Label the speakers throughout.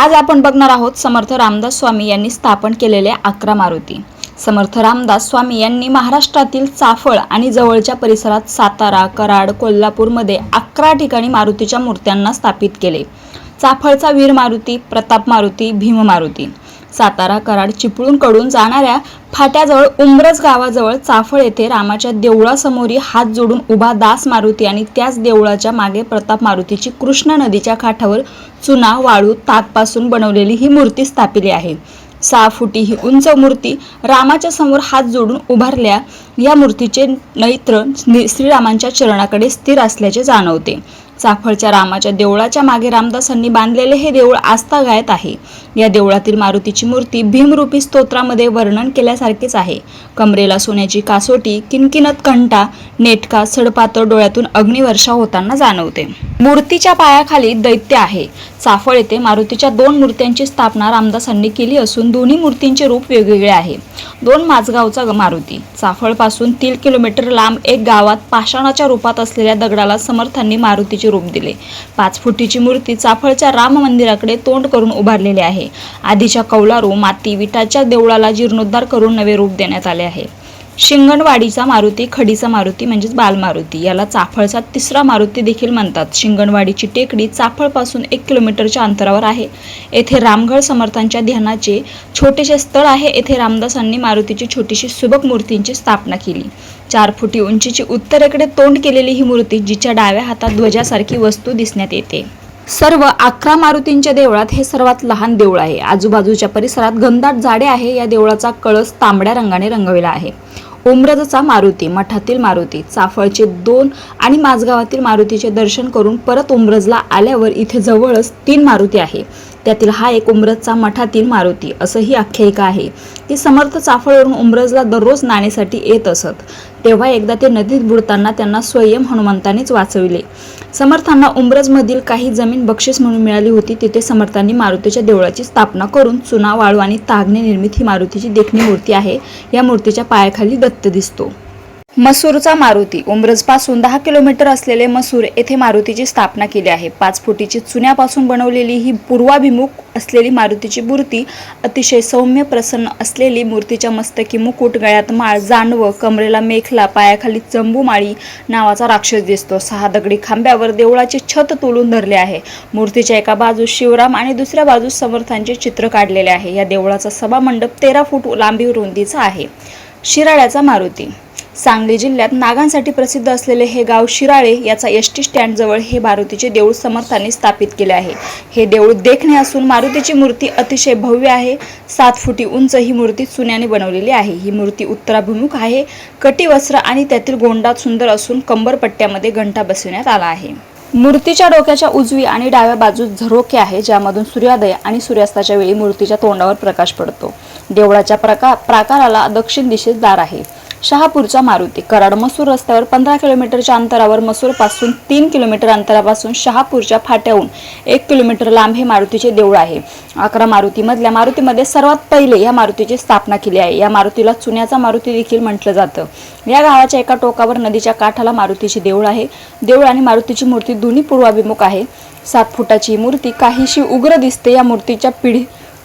Speaker 1: आज आपण बघणार आहोत समर्थ रामदास स्वामी यांनी स्थापन केलेले 11 मारुती। समर्थ रामदास स्वामी यांनी महाराष्ट्रातील चाफळ आणि जवळच्या परिसरात सातारा, कराड, कोल्हापूरमध्ये 11 ठिकाणी मारुतीच्या मूर्त्यांना स्थापित केले। चाफळचा वीर मारुती, प्रताप मारुती, भीम मारुती। सातारा, कराड, चिपळूणकडून जाणाऱ्या फाट्याजवळ उंब्रज गावाजवळ चाफळ येथे रामाच्या देवळासमोरी हात जोडून उभा दास मारुती आणि त्याच देवळाच्या मागे प्रताप मारुतीची कृष्णा नदीच्या काठावर चुना, वाळू, तागपासून बनवलेली ही मूर्ती स्थापिली आहे। 6 फुटी ही उंच मूर्ती रामाच्या समोर हात जोडून उभारल्या या मूर्तीचे नेत्र श्रीरामांच्या चरणाकडे स्थिर असल्याचे जाणवते। चाफळच्या रामाच्या देवळाच्या मागे रामदासांनी बांधलेले हे देऊळ आस्थागायत आहे। या देवळातील मारुतीची मूर्ती भीमरूपी स्तोत्रामध्ये वर्णन केल्यासारखीच आहे। कमरेला सोन्याची कासोटी, किनकिनत कंठा, नेटका, सडपातळ डोळ्यातून अग्निवर्षा होताना जाणवते। मूर्तीच्या पायाखाली दैत्य आहे। चाफळ येथे मारुतीच्या 2 मूर्त्यांची स्थापना रामदासांनी केली असून दोन्ही मूर्तींचे रूप वेगवेगळे आहे। 2 माझगावचा मारुती। चाफळपासून 3 किलोमीटर लांब एक गावात पाषाणाच्या रूपात असलेल्या दगडाला समर्थांनी मारुतीचे रूप दिले। 5 फुटीची मूर्ती चाफळच्या राम मंदिराकडे तोंड करून उभारलेली आहे। आधीच्या कौलारू, माती, विटाच्या देवळाला जीर्णोद्धार करून नवे रूप देण्यात आले आहे। शिंगणवाडीचा मारुती, खडीचा मारुती म्हणजेच बालमारुती, याला चाफळचा 3रा मारुती देखील म्हणतात। शिंगणवाडीची टेकडी चाफळपासून 1 किलोमीटरच्या अंतरावर आहे। येथे रामगड समर्थांच्या ध्यानाचे छोटेसे स्थळ आहे। येथे रामदासांनी मारुतीची छोटीशी सुबक मूर्तींची स्थापना केली। 4 फुटी उंचीची उत्तरेकडे तोंड केलेली ही मूर्ती, जिच्या डाव्या हातात ध्वजासारखी वस्तू दिसण्यात येते। सर्व 11 मारुतींच्या देवळात हे सर्वात लहान देऊळ आहे। आजूबाजूच्या परिसरात घनदाट झाडे आहे। या देवळाचा कळस तांबड्या रंगाने रंगविला आहे। उंब्रजचा मारुती, मठातील मारुती, चाफळचे 2 आणि माझगावातील मारुतीचे दर्शन करून परत उंब्रजला आल्यावर इथे जवळच 3 मारुती आहे। त्यातील हा एक उंब्रजचा मठातील मारुती। असं ही आख्यायिका आहे की समर्थ चाफळवरून उंब्रजला दररोज नाणेसाठी येत असत। तेव्हा एकदा ते नदीत बुडताना त्यांना स्वयं हनुमंतानेच वाचविले। समर्थांना उंब्रजमधील काही जमीन बक्षीस म्हणून मिळाली होती। तिथे समर्थांनी मारुतीच्या देवळाची स्थापना करून चुना, वाळू आणि तागने निर्मित ही मारुतीची देखणी मूर्ती आहे। या मूर्तीच्या पायाखाली दत्त दिसतो। मसूरचा मारुती। उंब्रजपासून 10 किलोमीटर असलेले मसूर येथे मारुतीची स्थापना केली आहे। 5 फुटीची चुन्यापासून बनवलेली ही पूर्वाभिमुख असलेली मारुतीची मूर्ती अतिशय सौम्य, प्रसन्न असलेली। मूर्तीच्या मस्तकी मुकुट, गळ्यात माळ, जानवं, कमरेला मेखला, पायाखाली चंबूमाळी नावाचा राक्षस दिसतो। 6 दगडी खांब्यावर देवळाचे छत तोलून धरले आहे। मूर्तीच्या एका बाजूस शिवराम आणि दुसऱ्या बाजूस समर्थांचे चित्र काढलेले आहे। या देवळाचा सभामंडप 13 फूट लांबी रुंदीचा आहे। शिराळ्याचा मारुती। सांगली जिल्ह्यात नागांसाठी प्रसिद्ध असलेले हे गाव शिराळे याचा एसटी स्टँड जवळ हे मारुतीचे देऊळ समर्थांनी स्थापित केले आहे। हे देऊळ देखणे असून मारुतीची मूर्ती अतिशय भव्य आहे। 7 फुटी उंच ही मूर्ती चुन्याने बनवलेली आहे। ही मूर्ती उत्तराभिमुख आहे। कटिवस्त्र आणि त्यातील गोंडा सुंदर असून कंबरपट्ट्यामध्ये घंटा बसविण्यात आला आहे। मूर्तीच्या डोक्याच्या उजवी आणि डाव्या बाजूस झरोके आहे, ज्यामधून सूर्योदय आणि सूर्यास्ताच्या वेळी मूर्तीच्या तोंडावर प्रकाश पडतो। देवळाच्या प्राकाराला दक्षिण दिशेस दार आहे। शहापूरचा मारुती। कराड मसूर रस्त्यावर 15 किलोमीटरच्या अंतरावर मसूरपासून 3 किलोमीटर अंतरापासून शहापूरच्या फाट्याहून 1 किलोमीटर लांब हे मारुतीचे देऊळ आहे। 11 मारुतीमधल्या मारुतीमध्ये सर्वात पहिले या मारुतीची स्थापना केली आहे। या मारुतीला चुन्याचा मारुती देखील म्हटलं जातं। या गावाच्या एका टोकावर नदीच्या काठाला मारुतीचे देऊळ आहे। देऊळ आणि मारुतीची मूर्ती दोन्ही पूर्वाभिमुख आहे। 7 फुटाची मूर्ती काहीशी उग्र दिसते। या मूर्तीच्या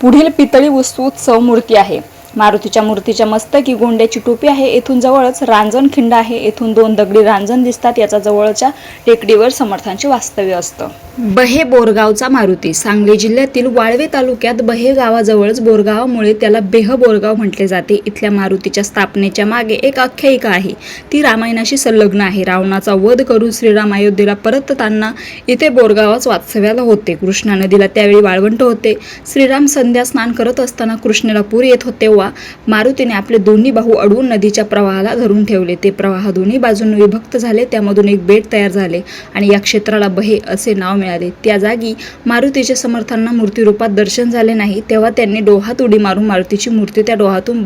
Speaker 1: पुढील पितळी उत्सव मूर्ती आहे। मारुतीच्या मूर्तीच्या मस्तकी गोंड्याची टोपी आहे। येथून जवळच रांजण खिंड आहे। येथून 2 दगडी रांजण दिसतात। याचा जवळच्या टेकडीवर समर्थांचे वास्तव्य असतं। बहे बोरगावचा मारुती। सांगली जिल्ह्यातील वाळवे तालुक्यात बहे गावाजवळच बोरगावामुळे त्याला बेह बोरगाव म्हटले जाते। इथल्या मारुतीच्या स्थापनेच्या मागे एक आख्यायिका आहे, ती रामायणाशी संलग्न आहे। रावणाचा वध करून श्रीराम अयोध्येला परतताना इथे बोरगावाच वास्तव्याला होते। कृष्णा नदीला त्यावेळी वाळवंट होते। श्रीराम संध्या स्नान करत असताना कृष्णेला पूर येत होते। मारुतीने आपले दोन्ही बाहू अडवून नदीच्या प्रवाहाला धरून ठेवले। ते प्रवाह दोन्ही बाजूंनी विभक्त झाले। त्यामधून एक बेट तयार झाले आणि या क्षेत्राला बहे असे नाव मिळाले। त्या जागी मारुतीच्या समर्थांना मूर्ती रूपात दर्शन झाले नाही। तेव्हा त्यांनी डोहात उडी मारून मारुतीची मूर्ती त्या डोहातून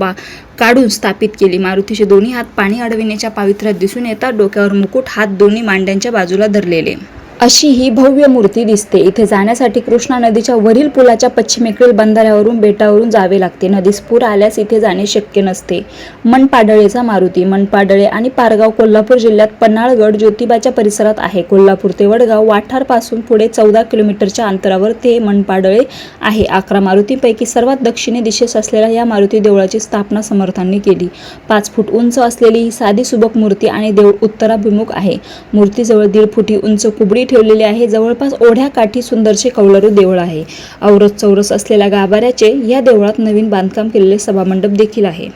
Speaker 1: काढून स्थापित केली। मारुतीचे दोन्ही हात पाणी अडविण्याच्या पावित्र्यात दिसून येतात। डोक्यावर मुकुट, हात दोन्ही मांड्यांच्या बाजूला धरलेले। अशी ही भव्य मूर्ती दिसते. इथे जाण्यासाठी कृष्णा नदीच्या वरील पुलाच्या पश्चिमेकडील बंधाऱ्यावरून बेटावरून जावे लागते. नदीस पूर आल्यास इथे जाणे शक्य नसते. मनपाडळेचा मारुती. मनपाडळे आणि पारगाव कोल्हापूर जिल्ह्यात पन्हाळगड ज्योतिबाच्या परिसरात आहे. कोल्हापूर ते वडगाव वाठारपासून पुढे 14 किलोमीटरच्या अंतरावर ते मनपाडळे आहे. 11 मारुतींपैकी सर्वात दक्षिणी दिशेस असलेल्या या मारुती देवळाची स्थापना समर्थांनी केली. 5 फूट उंच असलेली ही साधी सुबक मूर्ती आणि देऊळ उत्तराभिमुख आहे. मूर्तीजवळ 1.5 फुटी उंच कुबडी ठेवलेली आहे. जवळपास ओढ्याकाठी सुंदरसे कौलारू देऊळ आहे. औरस चौरस असलेल्या गाभाऱ्याचे या देवळात नवीन बांधकाम केलेले सभामंडप देखील आहे.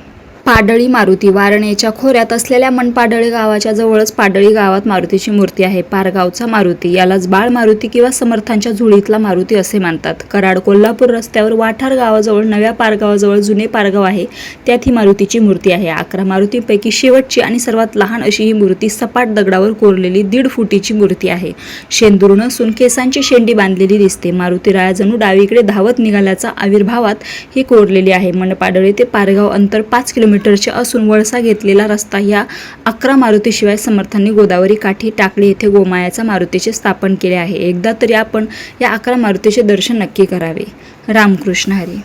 Speaker 1: पाडळी मारुती. वारणेच्या खोऱ्यात असलेल्या मनपाडळे गावाच्या जवळच पाडळी गावात मारुतीची मूर्ती आहे. पारगावचा मारुती. यालाच बाळ मारुती किंवा समर्थांच्या झुळीतला मारुती असे मानतात. कराड कोल्हापूर रस्त्यावर वाठार गावाजवळ नव्या पारगावाजवळ जुने पारगाव आहे. त्यात ही मारुतीची मूर्ती आहे. 11 मारुतींपैकी शेवटची आणि सर्वात लहान अशी ही मूर्ती सपाट दगडावर कोरलेली 1.5 फुटीची मूर्ती आहे. शेंदूर नसून केसांची शेंडी बांधलेली दिसते. मारुती राया जणू डावीकडे धावत निघाल्याचा आविर्भावात ही कोरलेली आहे. मनपाडळे ते पारगाव अंतर 5 किलोमीटरचे असून वळसा घेतलेला रस्ता या 11 मारुतीशिवाय समर्थांनी गोदावरी काठी टाकळी येथे गोमायाचा मारुतीचे स्थापन केले आहे. एकदा तरी आपण या 11 मारुतीचे दर्शन नक्की करावे. रामकृष्ण हरी.